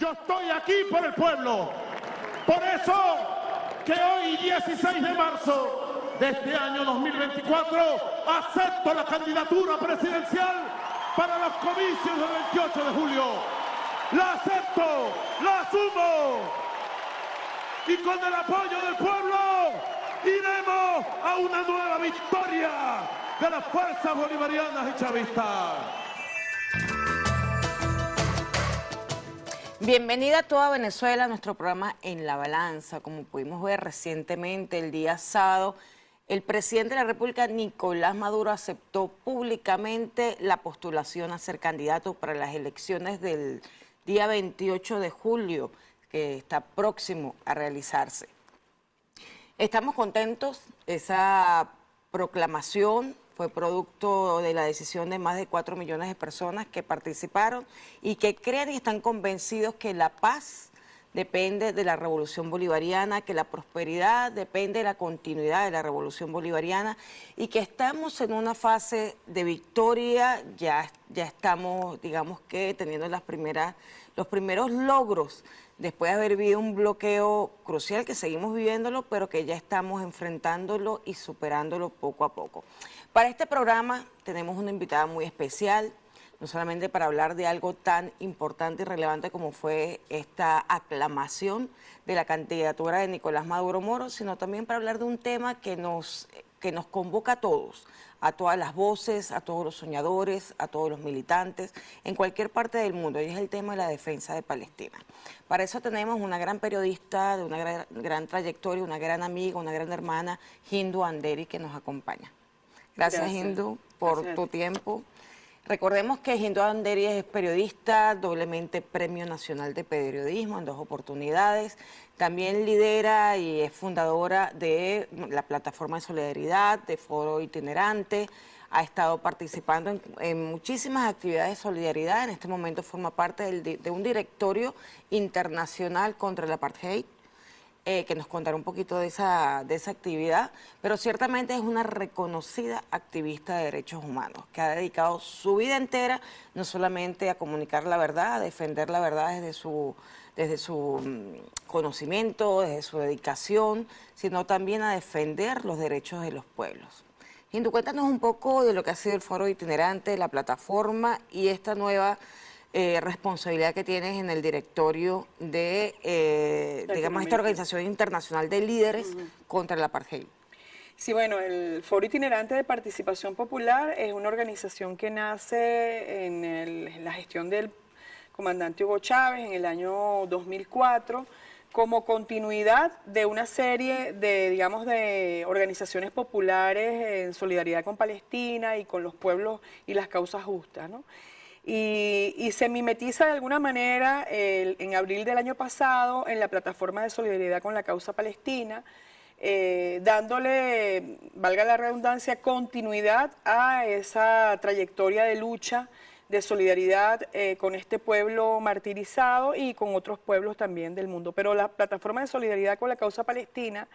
yo estoy aquí por el pueblo. Por eso que hoy, 16 de marzo de este año 2024, acepto la candidatura presidencial para los comicios del 28 de julio. La acepto, la asumo. Y con el apoyo del pueblo iremos a una nueva victoria de las fuerzas bolivarianas y chavistas. Bienvenida a toda Venezuela a nuestro programa En la Balanza. Como pudimos ver recientemente, el día sábado, el presidente de la República, Nicolás Maduro, aceptó públicamente la postulación a ser candidato para las elecciones del día 28 de julio, que está próximo a realizarse. Estamos contentos. Esa proclamación fue producto de la decisión de más de 4 millones de personas que participaron y que creen y están convencidos que la paz depende de la revolución bolivariana, que la prosperidad depende de la continuidad de la revolución bolivariana y que estamos en una fase de victoria. Ya estamos, digamos que, teniendo los primeros logros después de haber vivido un bloqueo crucial que seguimos viviéndolo, pero que ya estamos enfrentándolo y superándolo poco a poco. Para este programa tenemos una invitada muy especial, no solamente para hablar de algo tan importante y relevante como fue esta aclamación de la candidatura de Nicolás Maduro Moro, sino también para hablar de un tema que nos convoca a todas las voces, a todos los soñadores, a todos los militantes, en cualquier parte del mundo, y es el tema de la defensa de Palestina. Para eso tenemos una gran periodista de una gran trayectoria, una gran amiga, una gran hermana, Hindu Anderi, que nos acompaña. Gracias. Hindu, por tu tiempo. Recordemos que Hindu Anderi es periodista, doblemente Premio Nacional de Periodismo en 2 oportunidades. También lidera y es fundadora de la Plataforma de Solidaridad, de Foro Itinerante. Ha estado participando en muchísimas actividades de solidaridad. En este momento forma parte de un directorio internacional contra el apartheid, que nos contará un poquito de esa actividad, pero ciertamente es una reconocida activista de derechos humanos, que ha dedicado su vida entera no solamente a comunicar la verdad, a defender la verdad desde su conocimiento, desde su dedicación, sino también a defender los derechos de los pueblos. Hindu, cuéntanos un poco de lo que ha sido el Foro Itinerante, la plataforma y esta nueva responsabilidad que tienes en el directorio de, digamos, esta organización internacional de líderes contra el apartheid. Sí, bueno, el Foro Itinerante de Participación Popular es una organización que nace en la gestión del comandante Hugo Chávez en el año 2004, como continuidad de una serie de, digamos, de organizaciones populares en solidaridad con Palestina y con los pueblos y las causas justas, ¿no? Y se mimetiza de alguna manera en abril del año pasado en la plataforma de solidaridad con la causa palestina, dándole, valga la redundancia, continuidad a esa trayectoria de lucha, de solidaridad con este pueblo martirizado y con otros pueblos también del mundo. Pero la plataforma de solidaridad con la causa palestina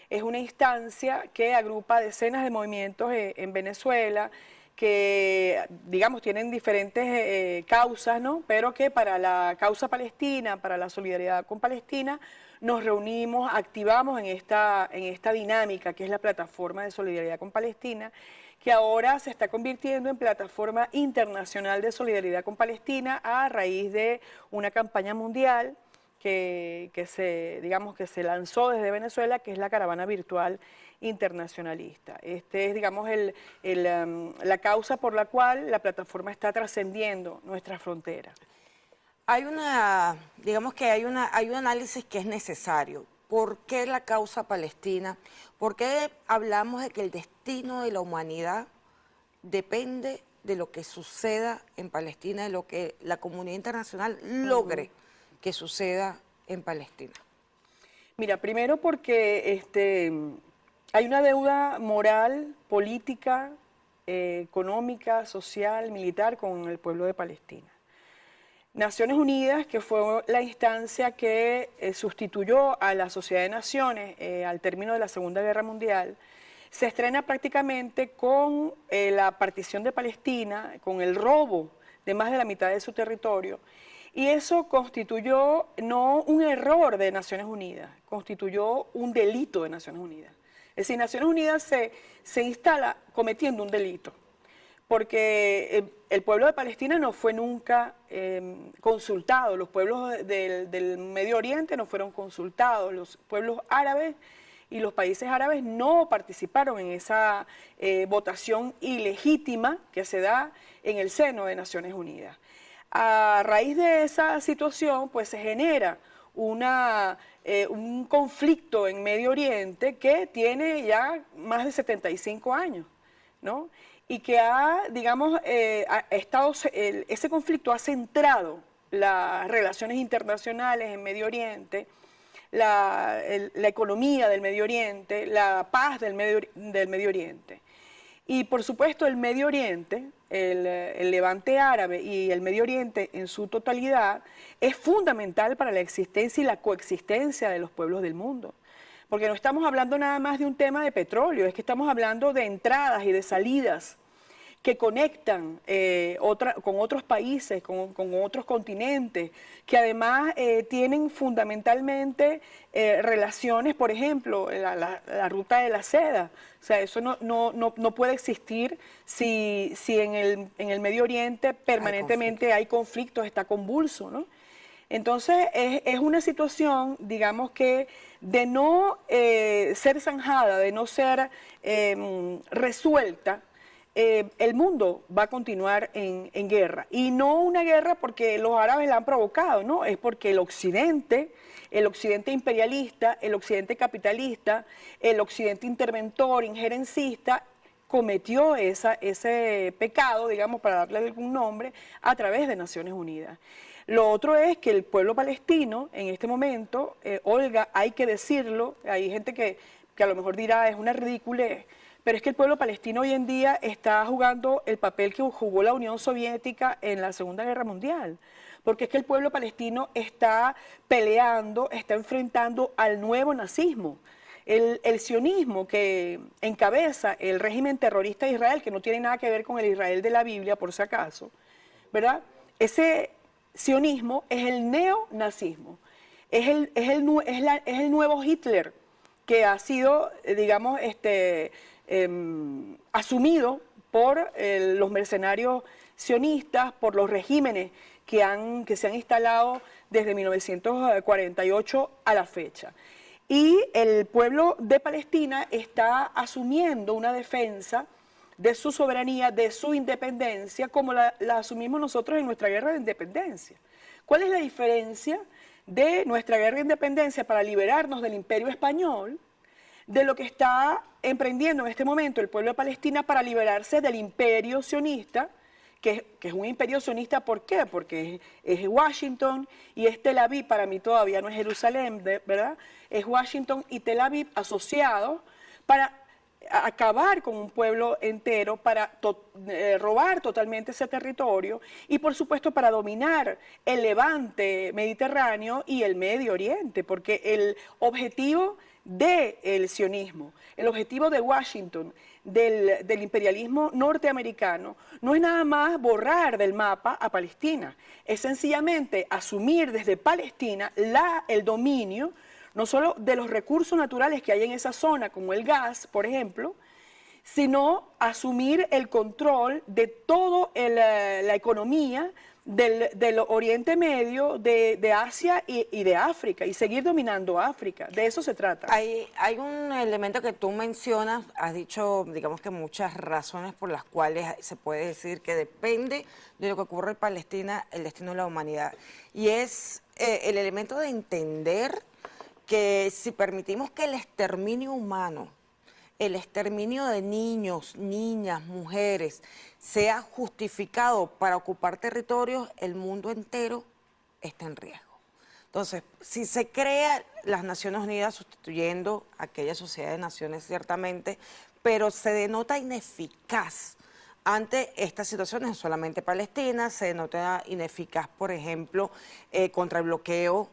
es una instancia que agrupa decenas de movimientos en Venezuela, que, digamos, tienen diferentes causas, ¿no? Pero que para la causa palestina, para la solidaridad con Palestina, nos reunimos, activamos en esta dinámica que es la plataforma de solidaridad con Palestina, que ahora se está convirtiendo en plataforma internacional de solidaridad con Palestina a raíz de una campaña mundial que se lanzó desde Venezuela, que es la caravana virtual internacionalista. Este es, digamos, la causa por la cual la plataforma está trascendiendo nuestras fronteras. Digamos que hay un análisis que es necesario. ¿Por qué la causa palestina? ¿Por qué hablamos de que el destino de la humanidad depende de lo que suceda en Palestina, de lo que la comunidad internacional logre que suceda en Palestina? Mira, primero porque hay una deuda moral, política, económica, social, militar con el pueblo de Palestina. Naciones Unidas, que fue la instancia que sustituyó a la Sociedad de Naciones al término de la Segunda Guerra Mundial, se estrena prácticamente con la partición de Palestina, con el robo de más de la mitad de su territorio, Y eso constituyó no un error de Naciones Unidas, constituyó un delito de Naciones Unidas. Es decir, Naciones Unidas se instala cometiendo un delito, porque el pueblo de Palestina no fue nunca consultado, los pueblos del Medio Oriente no fueron consultados, los pueblos árabes y los países árabes no participaron en esa votación ilegítima que se da en el seno de Naciones Unidas. A raíz de esa situación, pues se genera un conflicto en Medio Oriente que tiene ya más de 75 años, ¿no? Y que digamos, ese conflicto ha centrado las relaciones internacionales en Medio Oriente, la economía del Medio Oriente, la paz del Medio Oriente. Y por supuesto el Medio Oriente, el Levante árabe y el Medio Oriente en su totalidad es fundamental para la existencia y la coexistencia de los pueblos del mundo. Porque no estamos hablando nada más de un tema de petróleo, es que estamos hablando de entradas y de salidas que conectan con otros países, con otros continentes, que además tienen fundamentalmente relaciones, por ejemplo, la ruta de la seda. O sea, eso no puede existir si en el Medio Oriente permanentemente hay conflictos, está convulso, ¿no? Entonces, es una situación, digamos que, de no ser zanjada, de no ser resuelta, el mundo va a continuar en guerra. Y no una guerra porque los árabes la han provocado, no, es porque el occidente imperialista, el occidente capitalista, el occidente interventor, injerencista, cometió ese pecado, digamos, para darle algún nombre, a través de Naciones Unidas. Lo otro es que el pueblo palestino, en este momento, Olga, hay que decirlo, hay gente que a lo mejor dirá es una ridiculez, pero es que el pueblo palestino hoy en día está jugando el papel que jugó la Unión Soviética en la Segunda Guerra Mundial. Porque es que el pueblo palestino está peleando, está enfrentando al nuevo nazismo. El sionismo que encabeza el régimen terrorista de Israel, que no tiene nada que ver con el Israel de la Biblia, por si acaso, ¿verdad? Ese sionismo es el neonazismo, es el nuevo Hitler que ha sido, digamos, asumido por los mercenarios sionistas, por los regímenes que se han instalado desde 1948 a la fecha. Y el pueblo de Palestina está asumiendo una defensa de su soberanía, de su independencia, como la asumimos nosotros en nuestra guerra de independencia. ¿Cuál es la diferencia de nuestra guerra de independencia para liberarnos del Imperio Español, de lo que está emprendiendo en este momento el pueblo de Palestina para liberarse del imperio sionista, que es un imperio sionista? ¿Por qué? Porque es Washington y es Tel Aviv, para mí todavía no es Jerusalén, ¿verdad? Es Washington y Tel Aviv asociados para acabar con un pueblo entero, para robar totalmente ese territorio y por supuesto para dominar el levante mediterráneo y el Medio Oriente, porque el objetivo del sionismo, el objetivo de Washington, del imperialismo norteamericano, no es nada más borrar del mapa a Palestina, es sencillamente asumir desde Palestina el dominio no solo de los recursos naturales que hay en esa zona, como el gas, por ejemplo, sino asumir el control de toda la economía del Oriente Medio, de Asia y de África, y seguir dominando África. De eso se trata. Hay un elemento que tú mencionas, has dicho, digamos que muchas razones por las cuales se puede decir que depende de lo que ocurre en Palestina el destino de la humanidad. Y es el elemento de entender que si permitimos que el exterminio humano, el exterminio de niños, niñas, mujeres, sea justificado para ocupar territorios, el mundo entero está en riesgo. Entonces, si se crea las Naciones Unidas sustituyendo a aquella sociedad de naciones ciertamente, pero se denota ineficaz ante estas situaciones, no solamente Palestina, se denota ineficaz, por ejemplo, contra el bloqueo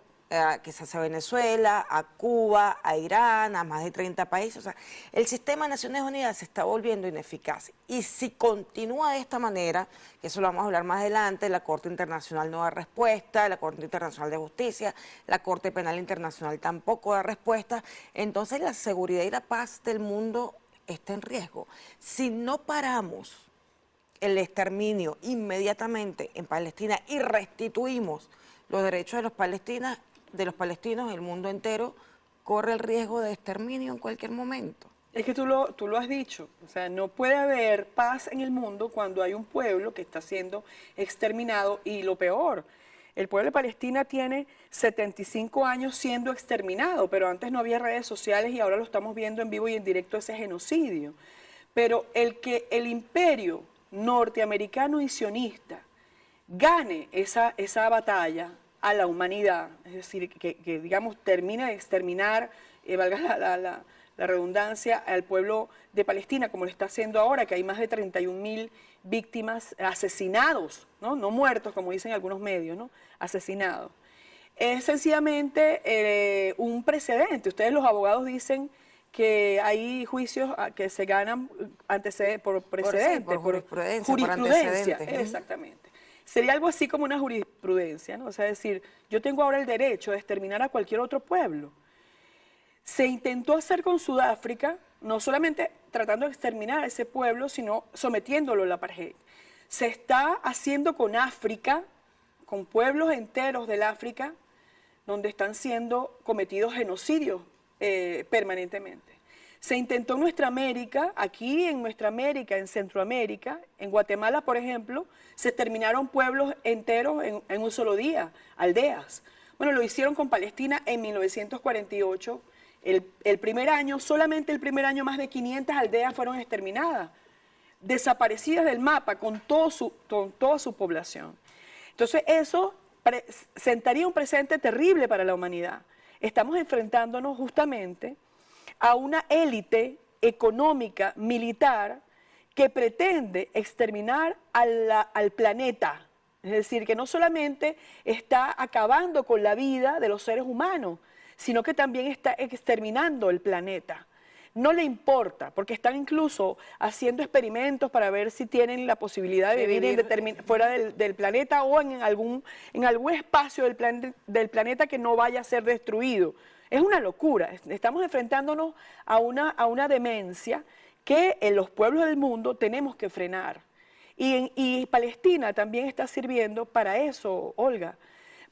quizás a Venezuela, a Cuba, a Irán, a más de 30 países. O sea, el sistema de Naciones Unidas se está volviendo ineficaz. Y si continúa de esta manera, que eso lo vamos a hablar más adelante, la Corte Internacional no da respuesta, la Corte Internacional de Justicia, la Corte Penal Internacional tampoco da respuesta, entonces la seguridad y la paz del mundo está en riesgo. Si no paramos el exterminio inmediatamente en Palestina y restituimos los derechos de los palestinos, el mundo entero corre el riesgo de exterminio en cualquier momento. Es que tú lo has dicho, o sea, no puede haber paz en el mundo cuando hay un pueblo que está siendo exterminado y lo peor, el pueblo de Palestina tiene 75 años siendo exterminado, pero antes no había redes sociales y ahora lo estamos viendo en vivo y en directo ese genocidio. Pero el que el imperio norteamericano y sionista gane esa batalla a la humanidad, es decir, que digamos termine de exterminar, valga la redundancia, al pueblo de Palestina, como lo está haciendo ahora, que hay más de 31.000 víctimas asesinados, ¿no? No muertos, como dicen algunos medios, ¿no? Asesinados. Es sencillamente un precedente. Ustedes los abogados dicen que hay juicios que se ganan por precedente, por jurisprudencia, por antecedentes. Exactamente. Sería algo así como una jurisprudencia, ¿no? O sea, es decir, yo tengo ahora el derecho de exterminar a cualquier otro pueblo. Se intentó hacer con Sudáfrica, no solamente tratando de exterminar a ese pueblo, sino sometiéndolo a la apartheid. Se está haciendo con África, con pueblos enteros del África, donde están siendo cometidos genocidios permanentemente. Se intentó en nuestra América, aquí en nuestra América, en Centroamérica, en Guatemala, por ejemplo, se exterminaron pueblos enteros en un solo día, aldeas. Bueno, lo hicieron con Palestina en 1948. El primer año, solamente el primer año, más de 500 aldeas fueron exterminadas, desaparecidas del mapa con toda su población. Entonces eso sentaría un precedente terrible para la humanidad. Estamos enfrentándonos justamente a una élite económica, militar, que pretende exterminar al planeta. Es decir, que no solamente está acabando con la vida de los seres humanos, sino que también está exterminando el planeta. No le importa, porque están incluso haciendo experimentos para ver si tienen la posibilidad de vivir fuera del planeta o en algún espacio del planeta que no vaya a ser destruido. Es una locura. Estamos enfrentándonos a una demencia que en los pueblos del mundo tenemos que frenar. Y Palestina también está sirviendo para eso, Olga,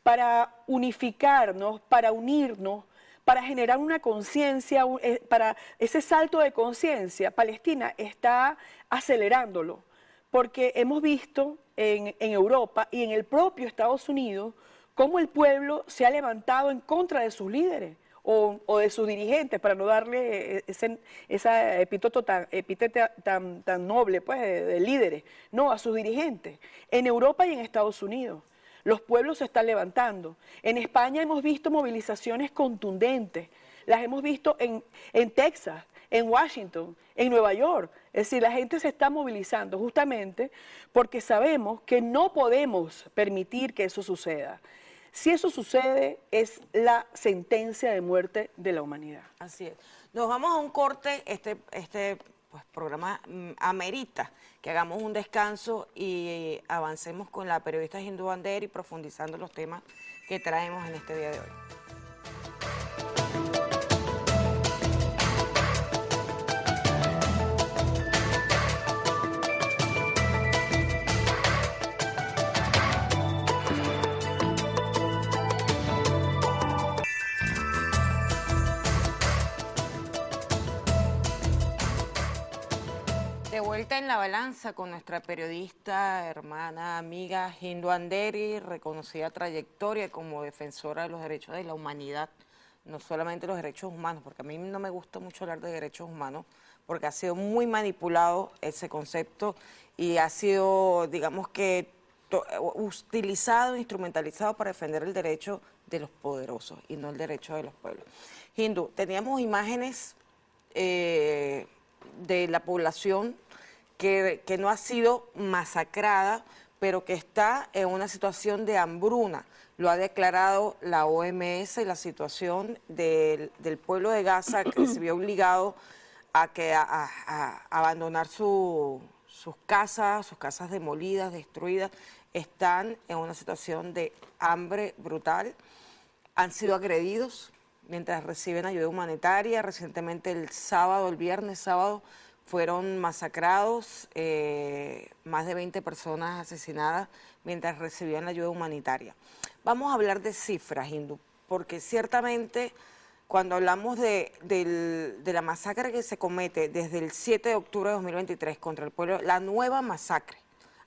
para unificarnos, para unirnos, para generar una conciencia, para ese salto de conciencia. Palestina está acelerándolo, porque hemos visto en Europa y en el propio Estados Unidos cómo el pueblo se ha levantado en contra de sus líderes o de sus dirigentes, para no darle esa epíteto tan noble, pues, de líderes, no, a sus dirigentes, en Europa y en Estados Unidos. Los pueblos se están levantando. En España hemos visto movilizaciones contundentes, las hemos visto en Texas, en Washington, en Nueva York. Es decir, la gente se está movilizando justamente porque sabemos que no podemos permitir que eso suceda. Si eso sucede, es la sentencia de muerte de la humanidad. Así es. Nos vamos a un corte. Este pues, programa amerita que hagamos un descanso y avancemos con la periodista Hindú Banderi profundizando los temas que traemos en este día de hoy. De vuelta en la balanza con nuestra periodista, hermana, amiga Hindú Banderi, reconocida trayectoria como defensora de los derechos de la humanidad, no solamente los derechos humanos, porque a mí no me gusta mucho hablar de derechos humanos, porque ha sido muy manipulado ese concepto y ha sido, digamos que, utilizado, instrumentalizado para defender el derecho de los poderosos y no el derecho de los pueblos. Hindú, teníamos imágenes de la población que no ha sido masacrada pero que está en una situación de hambruna. Lo ha declarado la OMS, la situación del pueblo de Gaza, que se vio obligado a abandonar sus casas demolidas, destruidas, están en una situación de hambre brutal. Han sido agredidos mientras reciben ayuda humanitaria. Recientemente el viernes sábado, fueron masacrados, más de 20 personas asesinadas mientras recibían la ayuda humanitaria. Vamos a hablar de cifras, Hindu, porque ciertamente cuando hablamos de la masacre que se comete desde el 7 de octubre de 2023 contra el pueblo, la nueva masacre,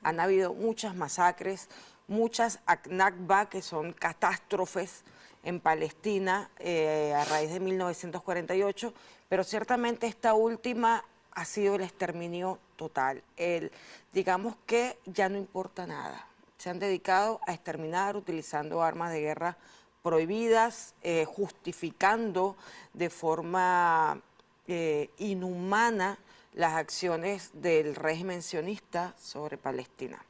han habido muchas masacres, muchas Nakba, que son catástrofes en Palestina a raíz de 1948, pero ciertamente esta última ha sido el exterminio total. Digamos que ya no importa nada. Se han dedicado a exterminar utilizando armas de guerra prohibidas, justificando de forma inhumana las acciones del régimen sionista sobre Palestina.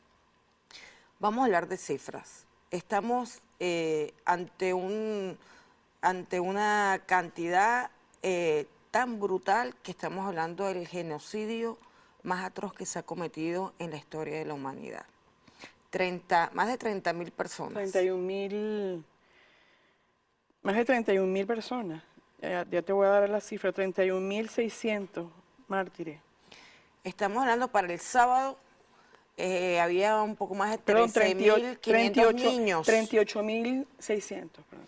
Vamos a hablar de cifras. Estamos ante una cantidad tan brutal que estamos hablando del genocidio más atroz que se ha cometido en la historia de la humanidad. Más de 30.000 personas. Más de 31.000 personas. Ya te voy a dar la cifra, 31.600 mártires. Estamos hablando para el sábado, había un poco más de 13.500 niños. 38.600, perdón.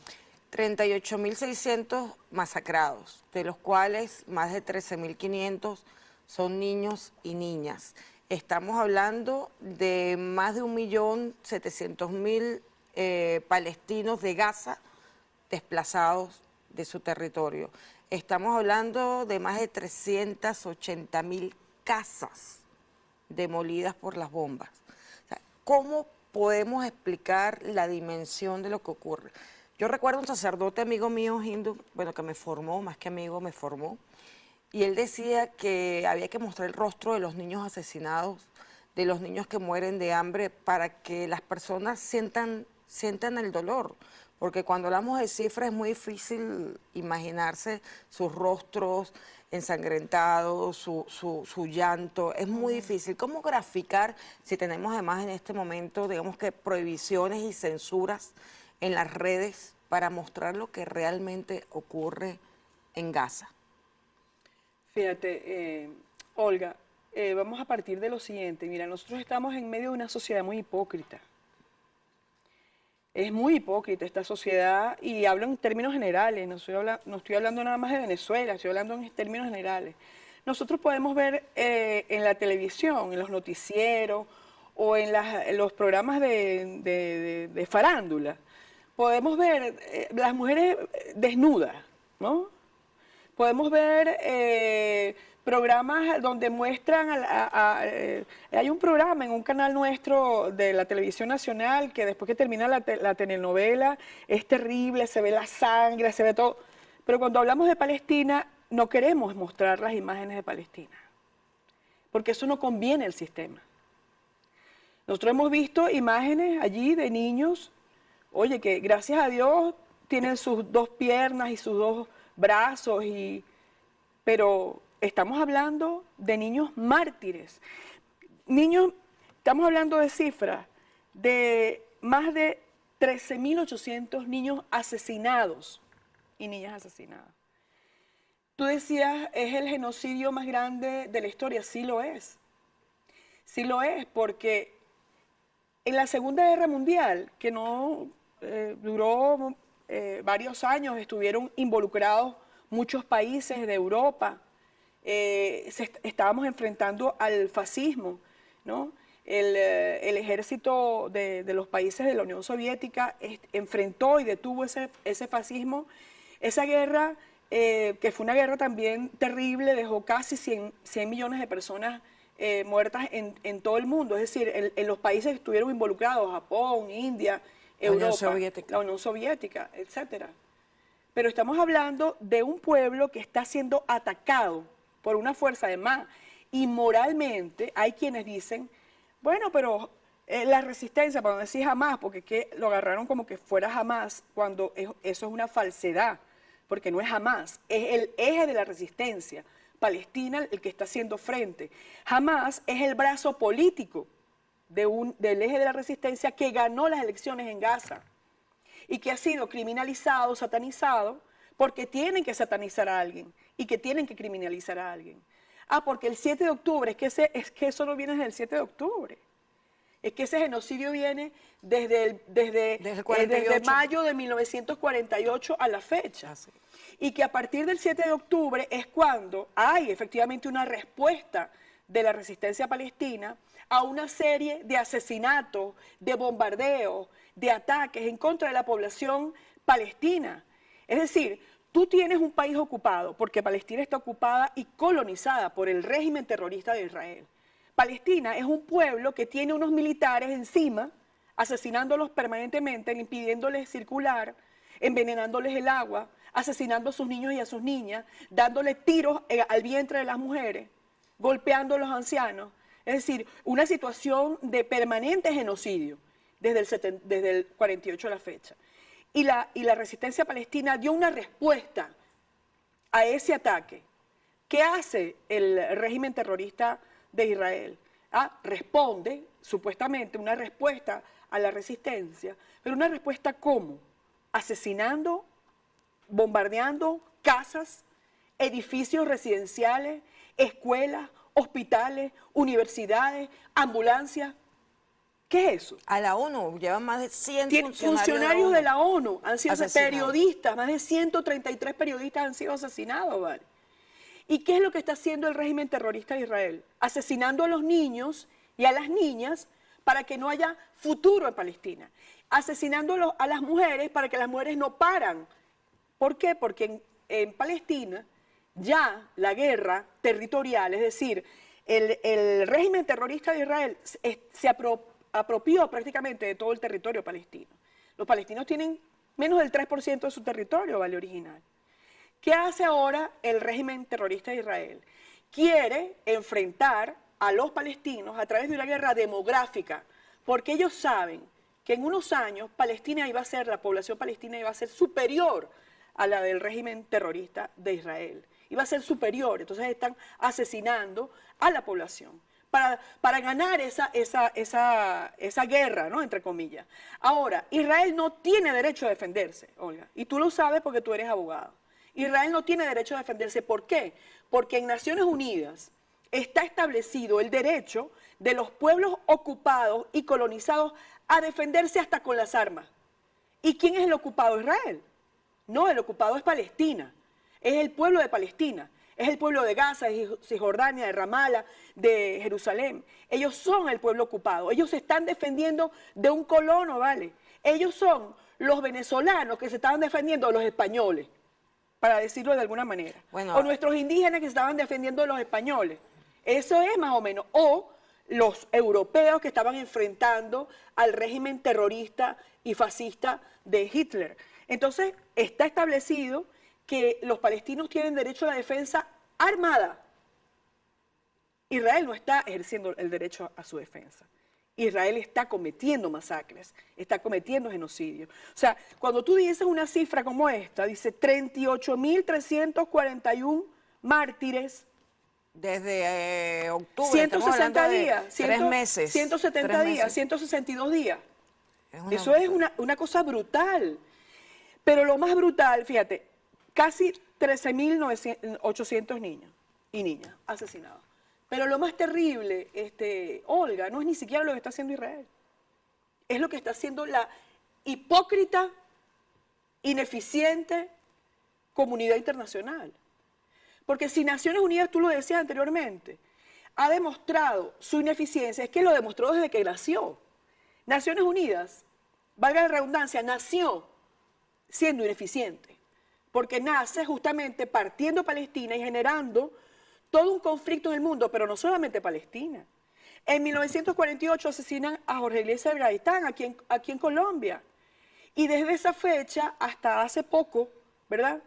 38.600 masacrados, de los cuales más de 13.500 son niños y niñas. Estamos hablando de más de 1.700.000 palestinos de Gaza desplazados de su territorio. Estamos hablando de más de 380.000 casas demolidas por las bombas. O sea, ¿cómo podemos explicar la dimensión de lo que ocurre? Yo recuerdo un sacerdote amigo mío, Hindu, bueno, que me formó, más que amigo, me formó, y él decía que había que mostrar el rostro de los niños asesinados, de los niños que mueren de hambre, para que las personas sientan el dolor, porque cuando hablamos de cifras es muy difícil imaginarse sus rostros ensangrentados, su llanto, es muy difícil. ¿Cómo graficar, si tenemos además en este momento, digamos que prohibiciones y censuras en las redes para mostrar lo que realmente ocurre en Gaza? Fíjate, Olga, vamos a partir de lo siguiente. Mira, nosotros estamos en medio de una sociedad muy hipócrita. Es muy hipócrita esta sociedad, y hablo en términos generales, no estoy hablando nada más de Venezuela, estoy hablando en términos generales. Nosotros podemos ver en la televisión, en los noticieros o en los programas de farándula, podemos ver las mujeres desnudas, ¿no? Podemos ver programas donde muestran, hay un programa en un canal nuestro de la televisión nacional que después que termina la telenovela es terrible, se ve la sangre, se ve todo. Pero cuando hablamos de Palestina no queremos mostrar las imágenes de Palestina, porque eso no conviene al sistema. Nosotros hemos visto imágenes allí de niños, oye, que gracias a Dios tienen sus dos piernas y sus dos brazos, pero estamos hablando de niños mártires. Niños, estamos hablando de cifras de más de 13.800 niños asesinados y niñas asesinadas. Tú decías, ¿es el genocidio más grande de la historia? Sí lo es. Sí lo es, porque en la Segunda Guerra Mundial, que no duró varios años, estuvieron involucrados muchos países de Europa, estábamos enfrentando al fascismo, ¿no? El ejército de los países de la Unión Soviética enfrentó y detuvo ese fascismo. Esa guerra, que fue una guerra también terrible, dejó casi 100 millones de personas muertas en todo el mundo, es decir, en los países que estuvieron involucrados, Japón, India, Europa, la Unión Soviética, etcétera. Pero estamos hablando de un pueblo que está siendo atacado por una fuerza de más. Y moralmente hay quienes dicen, bueno, pero La resistencia, para no decir jamás, porque es que lo agarraron como que fuera jamás, cuando eso es una falsedad, porque no es jamás, es el eje de la resistencia. Palestina el que está haciendo frente. Jamás es el brazo político del eje de la resistencia que ganó las elecciones en Gaza y que ha sido criminalizado, satanizado, porque tienen que satanizar a alguien y que tienen que criminalizar a alguien. Ah, porque el 7 de octubre, es que eso no viene desde el 7 de octubre. Es que ese genocidio viene desde mayo de 1948 a la fecha. Sí. Y que a partir del 7 de octubre es cuando hay efectivamente una respuesta de la resistencia palestina a una serie de asesinatos, de bombardeos, de ataques en contra de la población palestina. Es decir, tú tienes un país ocupado, porque Palestina está ocupada y colonizada por el régimen terrorista de Israel. Palestina es un pueblo que tiene unos militares encima, asesinándolos permanentemente, impidiéndoles circular, envenenándoles el agua, asesinando a sus niños y a sus niñas, dándole tiros al vientre de las mujeres, golpeando a los ancianos. Es decir, una situación de permanente genocidio desde el 48 a la fecha. Y la resistencia palestina dio una respuesta a ese ataque. ¿Qué hace el régimen terrorista de Israel? Responde, supuestamente, una respuesta a la resistencia, pero una respuesta ¿cómo? Asesinando, bombardeando casas, edificios residenciales, escuelas, hospitales, universidades, ambulancias. ¿Qué es eso? A la ONU llevan más de 100 funcionarios de la ONU han sido asesinados. periodistas, más de 133 periodistas han sido asesinados, ¿vale? ¿Y qué es lo que está haciendo el régimen terrorista de Israel? Asesinando a los niños y a las niñas para que no haya futuro en Palestina. Asesinando a las mujeres para que las mujeres no paran. ¿Por qué? Porque en Palestina ya la guerra territorial, es decir, el régimen terrorista de Israel se apropió prácticamente de todo el territorio palestino. Los palestinos tienen menos del 3% de su territorio, ¿vale? Original. ¿Qué hace ahora el régimen terrorista de Israel? Quiere enfrentar a los palestinos a través de una guerra demográfica, porque ellos saben que en unos años la población palestina iba a ser superior a la del régimen terrorista de Israel. Iba a ser superior, entonces están asesinando a la población para ganar esa guerra, ¿no? Entre comillas. Ahora, Israel no tiene derecho a defenderse, Olga, y tú lo sabes porque tú eres abogado. Israel no tiene derecho a defenderse. ¿Por qué? Porque en Naciones Unidas está establecido el derecho de los pueblos ocupados y colonizados a defenderse hasta con las armas. ¿Y quién es el ocupado? Israel. No, el ocupado es Palestina. Es el pueblo de Palestina. Es el pueblo de Gaza, de Cisjordania, de Ramala, de Jerusalén. Ellos son el pueblo ocupado. Ellos se están defendiendo de un colono, ¿vale? Ellos son los venezolanos que se estaban defendiendo de los españoles, para decirlo de alguna manera. Bueno, o nuestros indígenas que se estaban defendiendo de los españoles. Eso es más o menos. O los europeos que estaban enfrentando al régimen terrorista y fascista de Hitler. Entonces, está establecido que los palestinos tienen derecho a la defensa armada. Israel no está ejerciendo el derecho a su defensa. Israel está cometiendo masacres, está cometiendo genocidio. O sea, cuando tú dices una cifra como esta, dice 38.341 mártires. Desde octubre, 160 días, 3 meses. 170 3 días, meses. 162 días. Eso es una cosa brutal. Pero lo más brutal, fíjate, casi 13.800 niños y niñas asesinados. Pero lo más terrible, Olga, no es ni siquiera lo que está haciendo Israel. Es lo que está haciendo la hipócrita, ineficiente comunidad internacional. Porque si Naciones Unidas, tú lo decías anteriormente, ha demostrado su ineficiencia, es que lo demostró desde que nació. Naciones Unidas, valga la redundancia, nació siendo ineficiente, porque nace justamente partiendo Palestina y generando todo un conflicto en el mundo, pero no solamente Palestina. En 1948 asesinan a Jorge Eliezer Gaitán aquí en Colombia. Y desde esa fecha hasta hace poco, ¿verdad?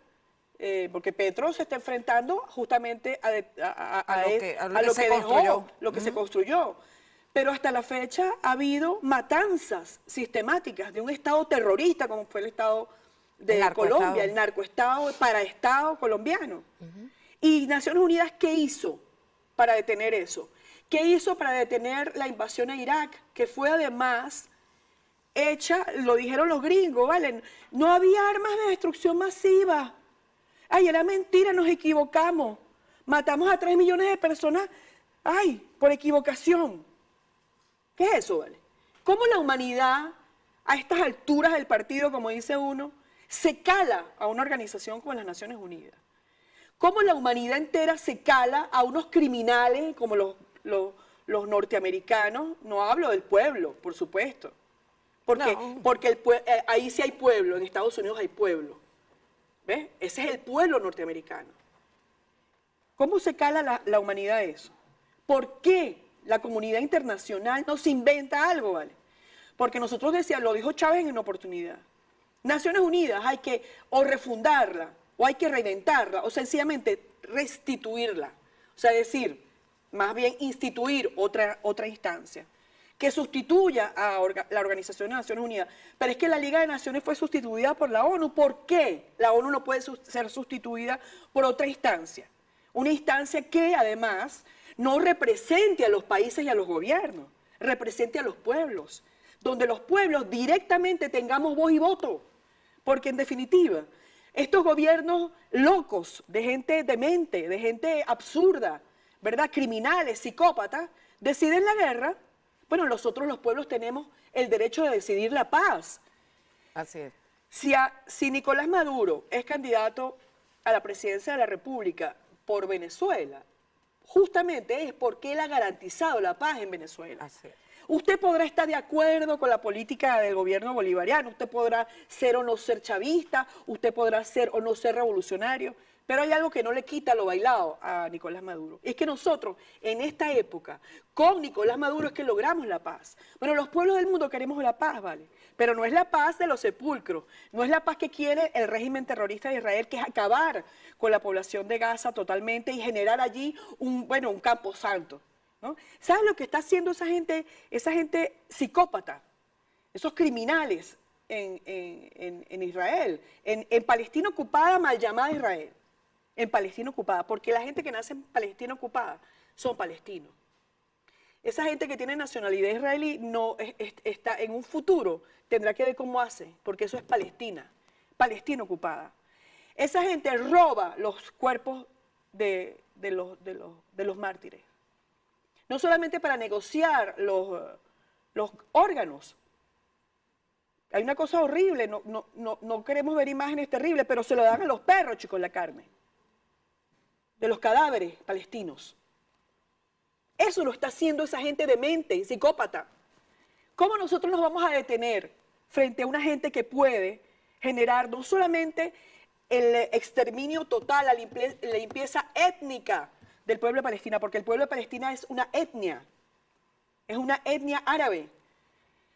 Porque Petro se está enfrentando justamente a lo que se construyó. Pero hasta la fecha ha habido matanzas sistemáticas de un Estado terrorista como fue el Estado de Colombia, el narcoestado, paraestado colombiano. Y Naciones Unidas, ¿qué hizo para detener eso? ¿Qué hizo para detener la invasión a Irak? Que fue además hecha, lo dijeron los gringos, ¿vale? No había armas de destrucción masiva. Ay, era mentira, nos equivocamos. Matamos a 3 millones de personas, ay, por equivocación. ¿Qué es eso, vale? ¿Cómo la humanidad, a estas alturas del partido, como dice uno, se cala a una organización como las Naciones Unidas? ¿Cómo la humanidad entera se cala a unos criminales como los norteamericanos? No hablo del pueblo, por supuesto. Porque ahí sí hay pueblo, en Estados Unidos hay pueblo. ¿Ves? Ese es el pueblo norteamericano. ¿Cómo se cala la humanidad a eso? ¿Por qué la comunidad internacional no se inventa algo, vale? Porque nosotros decíamos, lo dijo Chávez en una oportunidad, Naciones Unidas hay que o refundarla, o hay que reinventarla, o sencillamente restituirla. O sea, decir, más bien instituir otra instancia que sustituya a la Organización de Naciones Unidas. Pero es que la Liga de Naciones fue sustituida por la ONU. ¿Por qué la ONU no puede ser sustituida por otra instancia? Una instancia que además no represente a los países y a los gobiernos, represente a los pueblos, donde los pueblos directamente tengamos voz y voto. Porque en definitiva, estos gobiernos locos, de gente demente, de gente absurda, ¿verdad? Criminales, psicópatas, deciden la guerra. Bueno, nosotros los pueblos tenemos el derecho de decidir la paz. Así es. Si Nicolás Maduro es candidato a la presidencia de la República por Venezuela, justamente es porque él ha garantizado la paz en Venezuela. Así es. Usted podrá estar de acuerdo con la política del gobierno bolivariano, usted podrá ser o no ser chavista, usted podrá ser o no ser revolucionario, pero hay algo que no le quita lo bailado a Nicolás Maduro. Es que nosotros, en esta época, con Nicolás Maduro es que logramos la paz. Bueno, los pueblos del mundo queremos la paz, ¿vale? Pero no es la paz de los sepulcros, no es la paz que quiere el régimen terrorista de Israel, que es acabar con la población de Gaza totalmente y generar allí un camposanto, ¿no? ¿Sabes lo que está haciendo esa gente psicópata? Esos criminales en Israel, en Palestina ocupada, mal llamada Israel. En Palestina ocupada, porque la gente que nace en Palestina ocupada son palestinos. Esa gente que tiene nacionalidad israelí no está en un futuro, tendrá que ver cómo hace, porque eso es Palestina, Palestina ocupada. Esa gente roba los cuerpos de los mártires, no solamente para negociar los órganos. Hay una cosa horrible, no queremos ver imágenes terribles, pero se lo dan a los perros, chicos, la carne de los cadáveres palestinos. Eso lo está haciendo esa gente demente, psicópata. ¿Cómo nosotros nos vamos a detener frente a una gente que puede generar no solamente el exterminio total, la limpieza étnica del pueblo de Palestina, porque el pueblo de Palestina es una etnia árabe,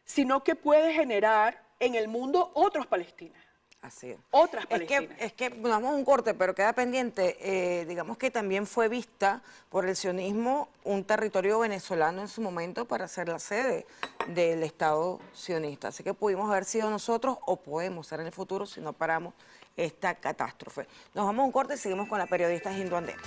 sino que puede generar en el mundo otros palestinos? Así es. Otras Palestinas. Es que nos damos un corte, pero queda pendiente. Digamos que también fue vista por el sionismo un territorio venezolano en su momento para ser la sede del Estado sionista. Así que pudimos haber sido nosotros o podemos ser en el futuro si no paramos esta catástrofe. Nos vamos a un corte y seguimos con la periodista Hindu Andere.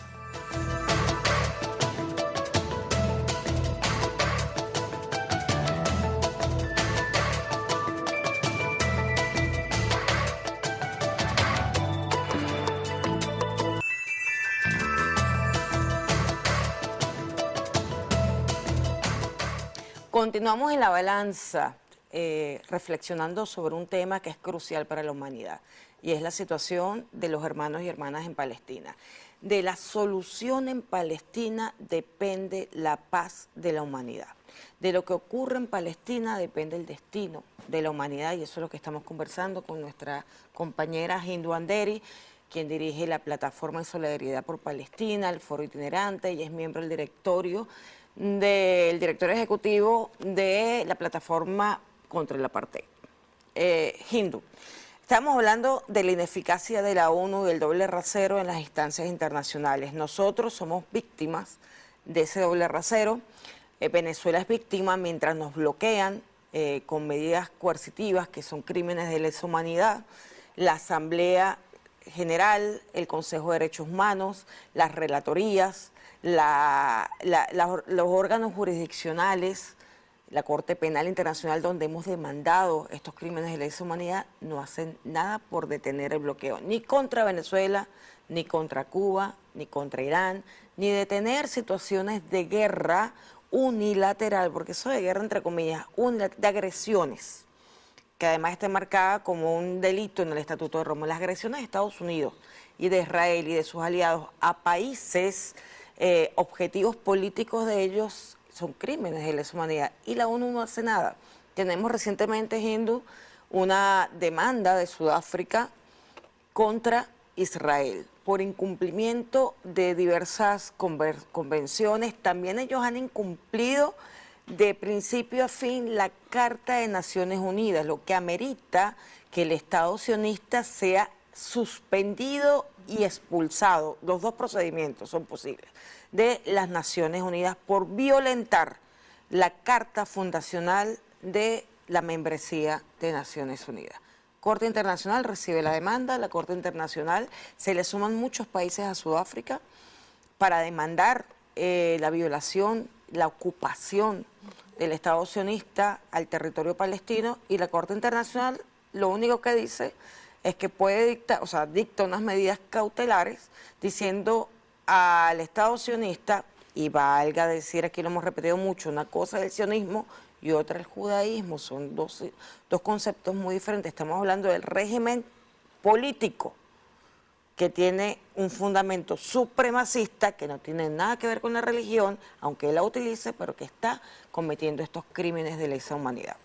Continuamos en la balanza, reflexionando sobre un tema que es crucial para la humanidad, y es la situación de los hermanos y hermanas en Palestina. De la solución en Palestina depende la paz de la humanidad. De lo que ocurre en Palestina depende el destino de la humanidad, y eso es lo que estamos conversando con nuestra compañera Hindu Andere, quien dirige la plataforma en solidaridad por Palestina, el foro itinerante, y es miembro del directorio ejecutivo de la plataforma contra el apartheid. Hindu, estamos hablando de la ineficacia de la ONU y del doble rasero en las instancias internacionales. Nosotros somos víctimas de ese doble rasero. Venezuela es víctima mientras nos bloquean con medidas coercitivas que son crímenes de lesa humanidad. La Asamblea General, el Consejo de Derechos Humanos, las relatorías, los órganos jurisdiccionales, la Corte Penal Internacional, donde hemos demandado estos crímenes de lesa humanidad, no hacen nada por detener el bloqueo, ni contra Venezuela, ni contra Cuba, ni contra Irán, ni detener situaciones de guerra unilateral, porque eso de guerra, entre comillas, de agresiones, que además está marcada como un delito en el Estatuto de Roma. Las agresiones de Estados Unidos y de Israel y de sus aliados a países, objetivos políticos de ellos, son crímenes de lesa humanidad, y la ONU no hace nada. Tenemos recientemente, Hindu, una demanda de Sudáfrica contra Israel por incumplimiento de diversas convenciones. También ellos han incumplido de principio a fin la Carta de Naciones Unidas, lo que amerita que el Estado sionista sea suspendido y expulsado. Los dos procedimientos son posibles, de las Naciones Unidas por violentar la Carta Fundacional de la membresía de Naciones Unidas. Corte Internacional recibe la demanda, la Corte Internacional, se le suman muchos países a Sudáfrica para demandar la violación, la ocupación del Estado sionista al territorio palestino, y la Corte Internacional lo único que dice es que puede dictar, o sea, dicta unas medidas cautelares diciendo al Estado sionista, y valga decir, aquí lo hemos repetido mucho, una cosa es el sionismo y otra el judaísmo, son dos conceptos muy diferentes. Estamos hablando del régimen político que tiene un fundamento supremacista que no tiene nada que ver con la religión, aunque él la utilice, pero que está cometiendo estos crímenes de lesa humanidad.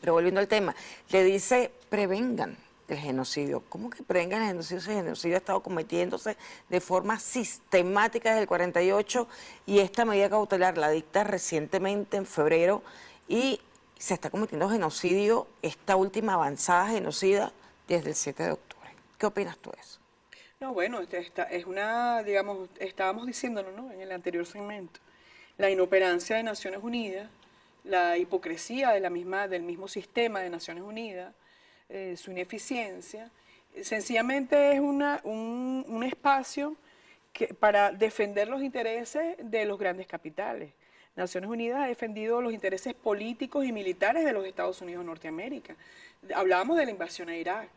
Pero volviendo al tema, le dice, prevengan el genocidio. ¿Cómo que prevengan el genocidio? Ese genocidio ha estado cometiéndose de forma sistemática desde el 48, y esta medida cautelar la dicta recientemente en febrero, y se está cometiendo genocidio, esta última avanzada genocida, desde el 7 de octubre. ¿Qué opinas tú de eso? No, bueno, es una, digamos, estábamos diciéndolo, ¿no?, en el anterior segmento, la inoperancia de Naciones Unidas, la hipocresía del mismo sistema de Naciones Unidas, su ineficiencia. Sencillamente es un espacio para defender los intereses de los grandes capitales. Naciones Unidas ha defendido los intereses políticos y militares de los Estados Unidos de Norteamérica. Hablábamos de la invasión a Irak.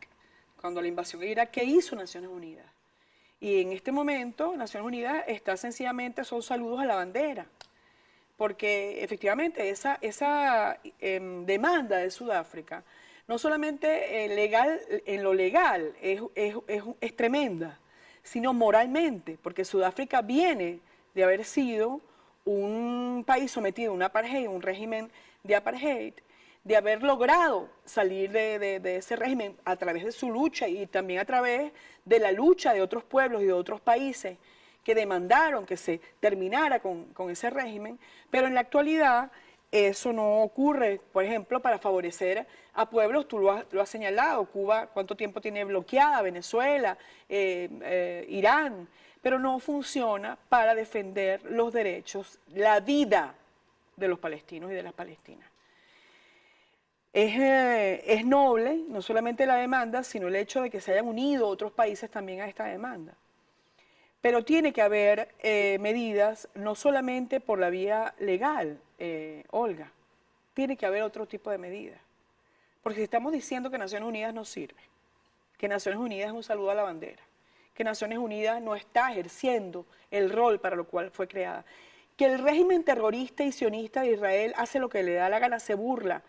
Cuando la invasión a Irak, ¿qué hizo Naciones Unidas? Y en este momento, Naciones Unidas está sencillamente, son saludos a la bandera, porque efectivamente esa demanda de Sudáfrica, no solamente legal, en lo legal es tremenda, sino moralmente, porque Sudáfrica viene de haber sido un país sometido a un apartheid, un régimen de apartheid, de haber logrado salir de ese régimen a través de su lucha y también a través de la lucha de otros pueblos y de otros países que demandaron que se terminara con ese régimen, pero en la actualidad eso no ocurre, por ejemplo, para favorecer a pueblos, tú lo has señalado, Cuba, ¿cuánto tiempo tiene bloqueada? Venezuela, Irán, pero no funciona para defender los derechos, la vida de los palestinos y de las palestinas. Es noble, no solamente la demanda, sino el hecho de que se hayan unido otros países también a esta demanda. Pero tiene que haber medidas, no solamente por la vía legal, Olga, tiene que haber otro tipo de medidas. Porque si estamos diciendo que Naciones Unidas no sirve, que Naciones Unidas es un saludo a la bandera, que Naciones Unidas no está ejerciendo el rol para lo cual fue creada, que el régimen terrorista y sionista de Israel hace lo que le da la gana, se burla,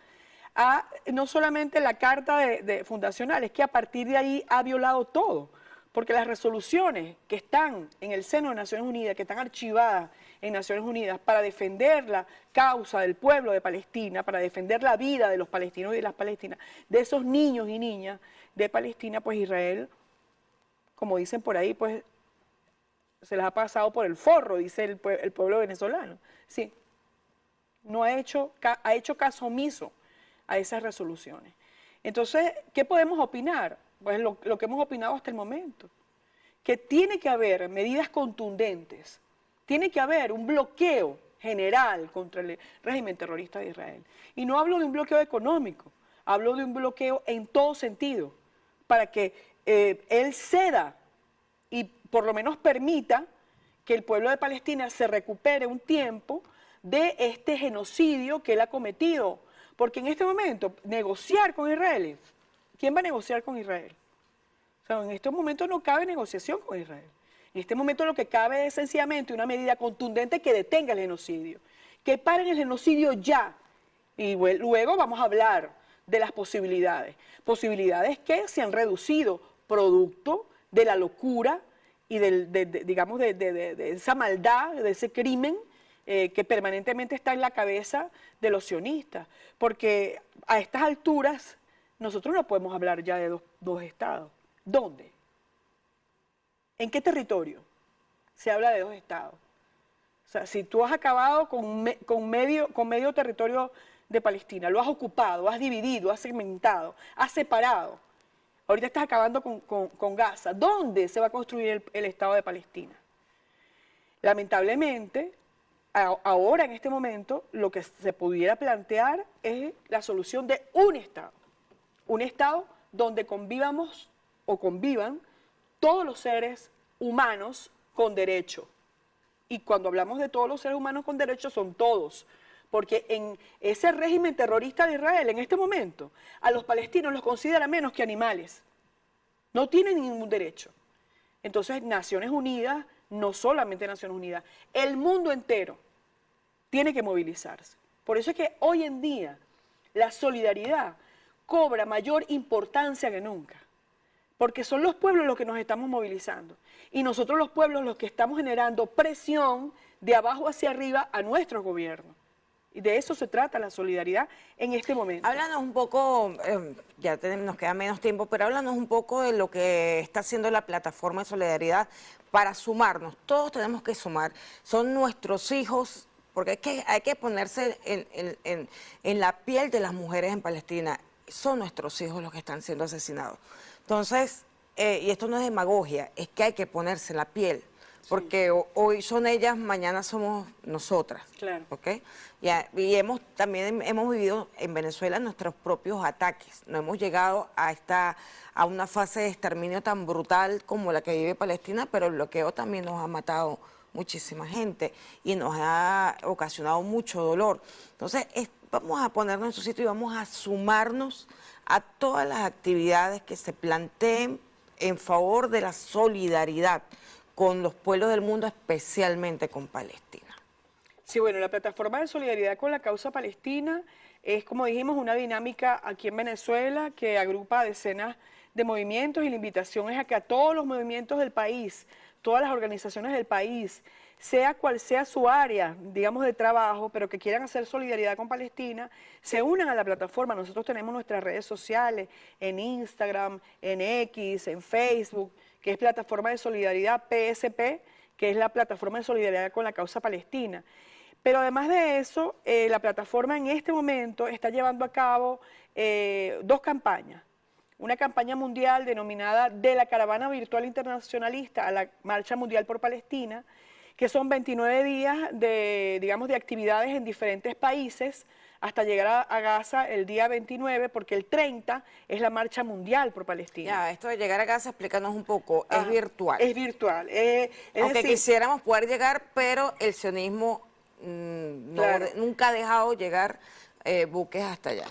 no solamente la Carta fundacional, es que a partir de ahí ha violado todo, porque las resoluciones que están en el seno de Naciones Unidas, que están archivadas en Naciones Unidas para defender la causa del pueblo de Palestina, para defender la vida de los palestinos y de las palestinas, de esos niños y niñas de Palestina, pues Israel, como dicen por ahí, pues se las ha pasado por el forro, dice el pueblo venezolano. Sí, no ha hecho caso omiso a esas resoluciones. Entonces, ¿qué podemos opinar? Pues lo que hemos opinado hasta el momento, que tiene que haber medidas contundentes, tiene que haber un bloqueo general contra el régimen terrorista de Israel. Y no hablo de un bloqueo económico, hablo de un bloqueo en todo sentido, para que él ceda y por lo menos permita que el pueblo de Palestina se recupere un tiempo de este genocidio que él ha cometido. Porque en este momento, negociar con Israel, ¿quién va a negociar con Israel? O sea, en este momento no cabe negociación con Israel. En este momento lo que cabe es sencillamente una medida contundente que detenga el genocidio, que paren el genocidio ya. Y luego vamos a hablar de las posibilidades. Posibilidades que se han reducido producto de la locura y digamos de esa maldad, de ese crimen que permanentemente está en la cabeza de los sionistas. Porque a estas alturas nosotros no podemos hablar ya de dos estados. ¿Dónde? ¿En qué territorio se habla de dos estados? O sea, si tú has acabado con medio territorio de Palestina, lo has ocupado, has dividido, has segmentado, has separado, ahorita estás acabando con Gaza, ¿dónde se va a construir el Estado de Palestina? Lamentablemente, ahora en este momento, lo que se pudiera plantear es la solución de un Estado donde convivamos o convivan todos los seres humanos con derecho. Y cuando hablamos de todos los seres humanos con derecho, son todos. Porque en ese régimen terrorista de Israel, en este momento, a los palestinos los considera menos que animales. No tienen ningún derecho. Entonces, Naciones Unidas, no solamente Naciones Unidas, el mundo entero tiene que movilizarse. Por eso es que hoy en día la solidaridad cobra mayor importancia que nunca. Porque son los pueblos los que nos estamos movilizando. Y nosotros los pueblos los que estamos generando presión de abajo hacia arriba a nuestros gobiernos. Y de eso se trata la solidaridad en este momento. Háblanos un poco, nos queda menos tiempo, pero háblanos un poco de lo que está haciendo la plataforma de solidaridad para sumarnos. Todos tenemos que sumar. Son nuestros hijos, porque hay que ponerse en la piel de las mujeres en Palestina. Son nuestros hijos los que están siendo asesinados. Entonces, y esto no es demagogia, es que hay que ponerse en la piel. Porque hoy son ellas, mañana somos nosotras. Claro. ¿Okay? Y también hemos vivido en Venezuela nuestros propios ataques. No hemos llegado a una fase de exterminio tan brutal como la que vive Palestina, pero el bloqueo también nos ha matado muchísima gente y nos ha ocasionado mucho dolor. Entonces, vamos a ponernos en su sitio y vamos a sumarnos a todas las actividades que se planteen en favor de la solidaridad con los pueblos del mundo, especialmente con Palestina. Sí, bueno, la plataforma de solidaridad con la causa palestina es, como dijimos, una dinámica aquí en Venezuela que agrupa decenas de movimientos y la invitación es a que a todos los movimientos del país, todas las organizaciones del país, sea cual sea su área, digamos, de trabajo, pero que quieran hacer solidaridad con Palestina, se unan a la plataforma. Nosotros tenemos nuestras redes sociales, en Instagram, en X, en Facebook, que es Plataforma de Solidaridad PSP, que es la Plataforma de Solidaridad con la Causa Palestina. Pero además de eso, la plataforma en este momento está llevando a cabo dos campañas. Una campaña mundial denominada De la Caravana Virtual Internacionalista a la Marcha Mundial por Palestina, que son 29 días de actividades en diferentes países hasta llegar a Gaza el día 29, porque el 30 es la Marcha Mundial por Palestina. Ya, esto de llegar a Gaza, explícanos un poco, es virtual. Es virtual. Aunque quisiéramos poder llegar, pero el sionismo nunca ha dejado llegar buques hasta allá.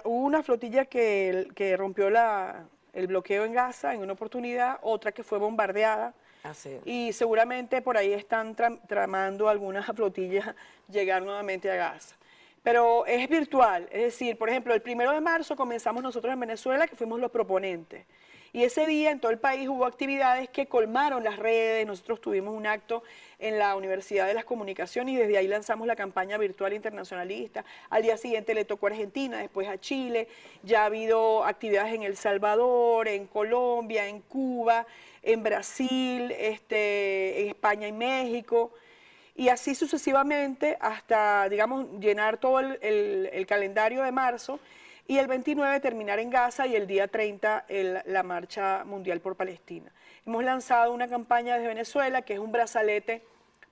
Hubo una flotilla que rompió el bloqueo en Gaza en una oportunidad, otra que fue bombardeada. Así es. Y seguramente por ahí están tramando algunas flotillas llegar nuevamente a Gaza. Pero es virtual, es decir, por ejemplo, el 1 de marzo comenzamos nosotros en Venezuela, que fuimos los proponentes. Y ese día en todo el país hubo actividades que colmaron las redes. Nosotros tuvimos un acto en la Universidad de las Comunicaciones y desde ahí lanzamos la campaña virtual internacionalista. Al día siguiente le tocó a Argentina, después a Chile. Ya ha habido actividades en El Salvador, en Colombia, en Cuba, en Brasil, en España y México. Y así sucesivamente hasta, digamos, llenar todo el calendario de marzo. Y el 29 terminar en Gaza y el día 30 la Marcha Mundial por Palestina. Hemos lanzado una campaña desde Venezuela que es un brazalete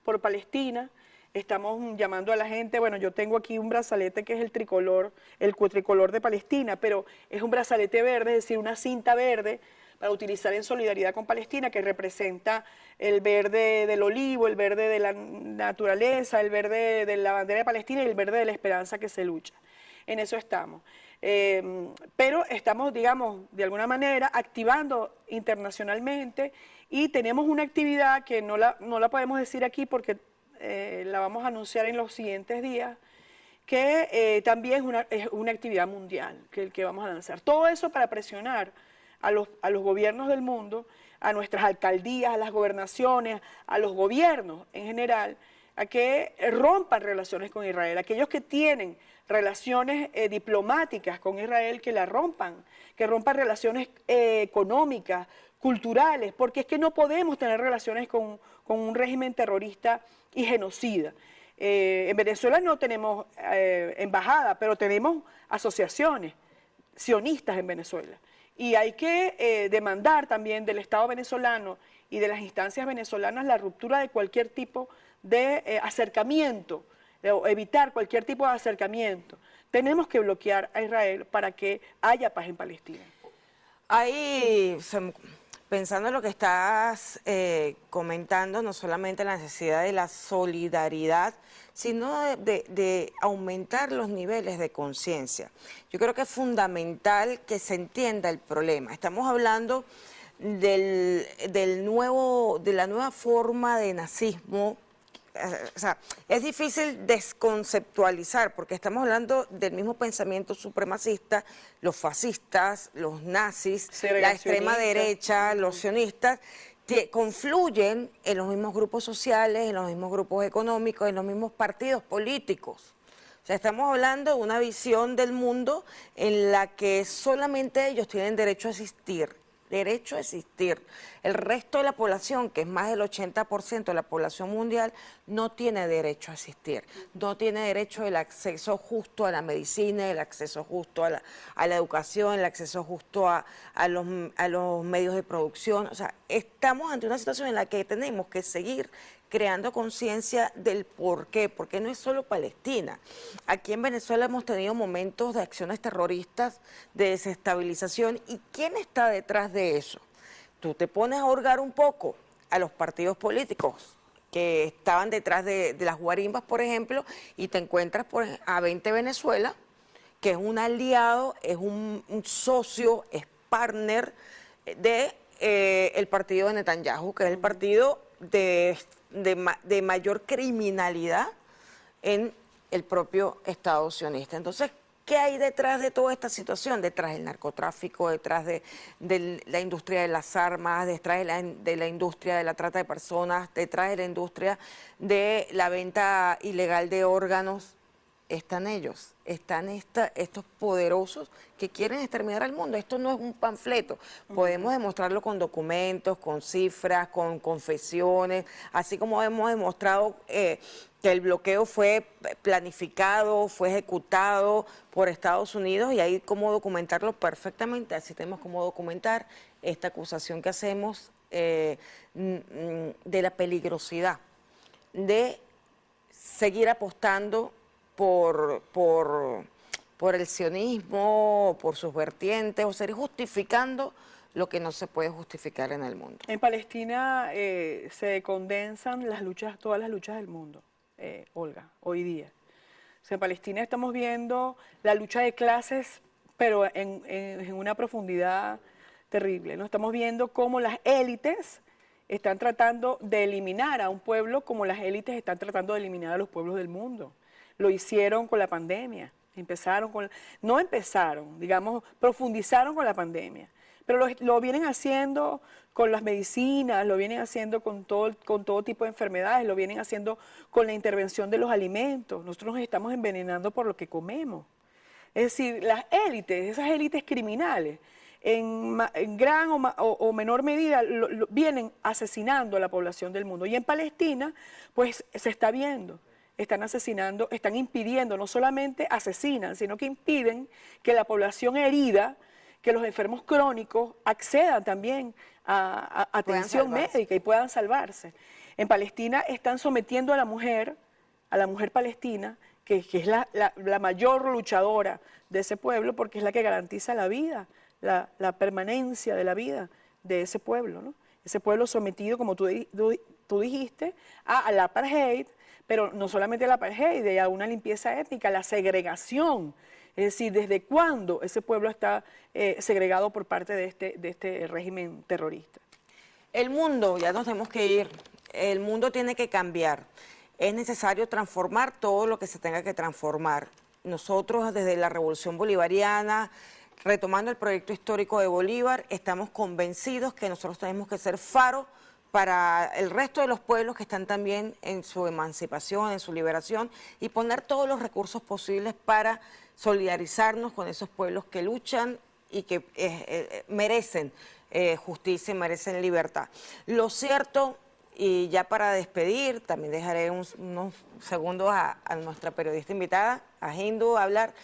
por Palestina. Estamos llamando a la gente, bueno, yo tengo aquí un brazalete que es el tricolor, el cuatricolor de Palestina, pero es un brazalete verde, es decir, una cinta verde para utilizar en solidaridad con Palestina, que representa el verde del olivo, el verde de la naturaleza, el verde de la bandera de Palestina y el verde de la esperanza que se lucha. En eso estamos. Pero estamos, digamos, de alguna manera activando internacionalmente y tenemos una actividad que no la podemos decir aquí porque la vamos a anunciar en los siguientes días, que también es una actividad mundial que vamos a lanzar. Todo eso para presionar a los gobiernos del mundo, a nuestras alcaldías, a las gobernaciones, a los gobiernos en general, a que rompan relaciones con Israel. Aquellos que tienen relaciones diplomáticas con Israel, que la rompan, que rompan relaciones económicas, culturales, porque es que no podemos tener relaciones con un régimen terrorista y genocida. En Venezuela no tenemos embajada, pero tenemos asociaciones sionistas en Venezuela. Y hay que demandar también del Estado venezolano y de las instancias venezolanas la ruptura de cualquier tipo de acercamiento, o evitar cualquier tipo de acercamiento. Tenemos que bloquear a Israel para que haya paz en Palestina. Ahí, pensando en lo que estás comentando, no solamente la necesidad de la solidaridad, sino de aumentar los niveles de conciencia. Yo creo que es fundamental que se entienda el problema. Estamos hablando de la nueva forma de nazismo. O sea, es difícil desconceptualizar porque estamos hablando del mismo pensamiento supremacista, los fascistas, los nazis, la extrema derecha, los sionistas, que confluyen en los mismos grupos sociales, en los mismos grupos económicos, en los mismos partidos políticos. O sea, estamos hablando de una visión del mundo en la que solamente ellos tienen derecho a existir. Derecho a existir. El resto de la población, que es más del 80% de la población mundial, no tiene derecho a existir. No tiene derecho al acceso justo a la medicina, el acceso justo a la educación, el acceso justo a los medios de producción. O sea, estamos ante una situación en la que tenemos que seguir creando conciencia del por qué, porque no es solo Palestina. Aquí en Venezuela hemos tenido momentos de acciones terroristas, de desestabilización, ¿y quién está detrás de eso? Tú te pones a hurgar un poco a los partidos políticos que estaban detrás de las guarimbas, por ejemplo, y te encuentras a 20 Venezuela, que es un aliado, es un socio, es partner del partido de Netanyahu, que es el partido de mayor criminalidad en el propio Estado sionista. Entonces, ¿qué hay detrás de toda esta situación? Detrás del narcotráfico, detrás de la industria de las armas, detrás de la industria de la trata de personas, detrás de la industria de la venta ilegal de órganos. Están ellos, están estos poderosos que quieren exterminar al mundo. Esto no es un panfleto, podemos demostrarlo con documentos, con cifras, con confesiones, así como hemos demostrado que el bloqueo fue planificado, fue ejecutado por Estados Unidos, y hay cómo documentarlo perfectamente. Así tenemos cómo documentar esta acusación que hacemos de la peligrosidad de seguir apostando por el sionismo, por sus vertientes, o seguir justificando lo que no se puede justificar en el mundo. En Palestina se condensan las luchas, todas las luchas del mundo, Olga, hoy día. O sea, en Palestina estamos viendo la lucha de clases, pero en una profundidad terrible, ¿no? Estamos viendo cómo las élites están tratando de eliminar a un pueblo como las élites están tratando de eliminar a los pueblos del mundo. Lo hicieron con la pandemia, profundizaron con la pandemia, pero lo vienen haciendo con las medicinas, lo vienen haciendo con todo tipo de enfermedades, lo vienen haciendo con la intervención de los alimentos. Nosotros nos estamos envenenando por lo que comemos. Es decir, las élites, esas élites criminales, en gran o menor medida vienen asesinando a la población del mundo. Y en Palestina, pues se está viendo. Están asesinando, están impidiendo, no solamente asesinan, sino que impiden que la población herida, que los enfermos crónicos accedan también a atención médica y puedan salvarse. En Palestina están sometiendo a la mujer palestina, que es la mayor luchadora de ese pueblo, porque es la que garantiza la vida, la permanencia de la vida de ese pueblo, ¿no? Ese pueblo sometido, como tú dijiste, al apartheid, pero no solamente al apartheid, a una limpieza étnica, la segregación. Es decir, ¿desde cuándo ese pueblo está segregado por parte de este régimen terrorista? El mundo, ya nos tenemos que ir, el mundo tiene que cambiar. Es necesario transformar todo lo que se tenga que transformar. Nosotros desde la Revolución Bolivariana, retomando el proyecto histórico de Bolívar, estamos convencidos que nosotros tenemos que ser faro para el resto de los pueblos que están también en su emancipación, en su liberación, y poner todos los recursos posibles para solidarizarnos con esos pueblos que luchan y que merecen justicia y merecen libertad. Lo cierto, y ya para despedir, también dejaré unos segundos a nuestra periodista invitada, a Hindu, a hablar.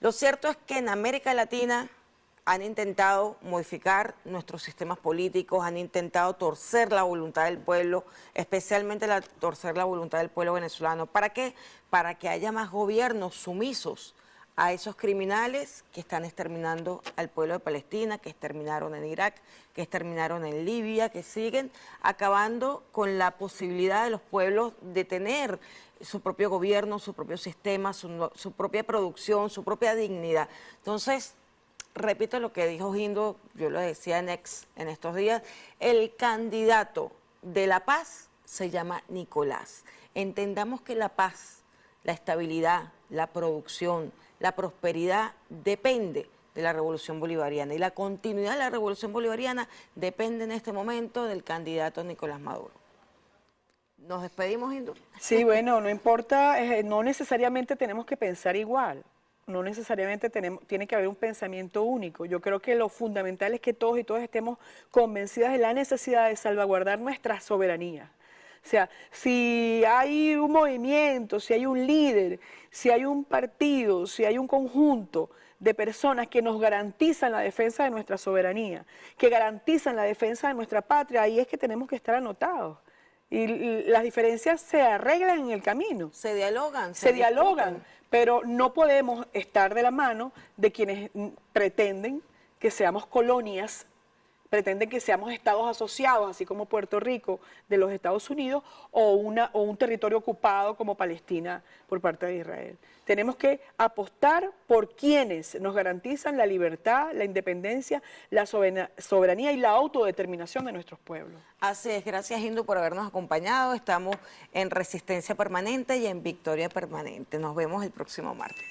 Lo cierto es que en América Latina han intentado modificar nuestros sistemas políticos, han intentado torcer la voluntad del pueblo, especialmente torcer la voluntad del pueblo venezolano. ¿Para qué? Para que haya más gobiernos sumisos a esos criminales que están exterminando al pueblo de Palestina, que exterminaron en Irak, que exterminaron en Libia, que siguen acabando con la posibilidad de los pueblos de tener su propio gobierno, su propio sistema, su propia producción, su propia dignidad. Entonces, repito lo que dijo Hindu, yo lo decía en estos días, el candidato de la paz se llama Nicolás. Entendamos que la paz, la estabilidad, la producción, la prosperidad depende de la Revolución Bolivariana y la continuidad de la Revolución Bolivariana depende en este momento del candidato Nicolás Maduro. ¿Nos despedimos, Hindu? Sí, bueno, no importa, no necesariamente tenemos que pensar igual, no necesariamente tiene que haber un pensamiento único. Yo creo que lo fundamental es que todos y todas estemos convencidas de la necesidad de salvaguardar nuestra soberanía. O sea, si hay un movimiento, si hay un líder, si hay un partido, si hay un conjunto de personas que nos garantizan la defensa de nuestra soberanía, que garantizan la defensa de nuestra patria, ahí es que tenemos que estar anotados. Y las diferencias se arreglan en el camino. Se dialogan. Se dialogan, pero no podemos estar de la mano de quienes pretenden que seamos colonias, pretenden que seamos estados asociados, así como Puerto Rico de los Estados Unidos, o un territorio ocupado como Palestina por parte de Israel. Tenemos que apostar por quienes nos garantizan la libertad, la independencia, la soberanía y la autodeterminación de nuestros pueblos. Así es, gracias Hindu por habernos acompañado. Estamos en Resistencia Permanente y en Victoria Permanente. Nos vemos el próximo martes.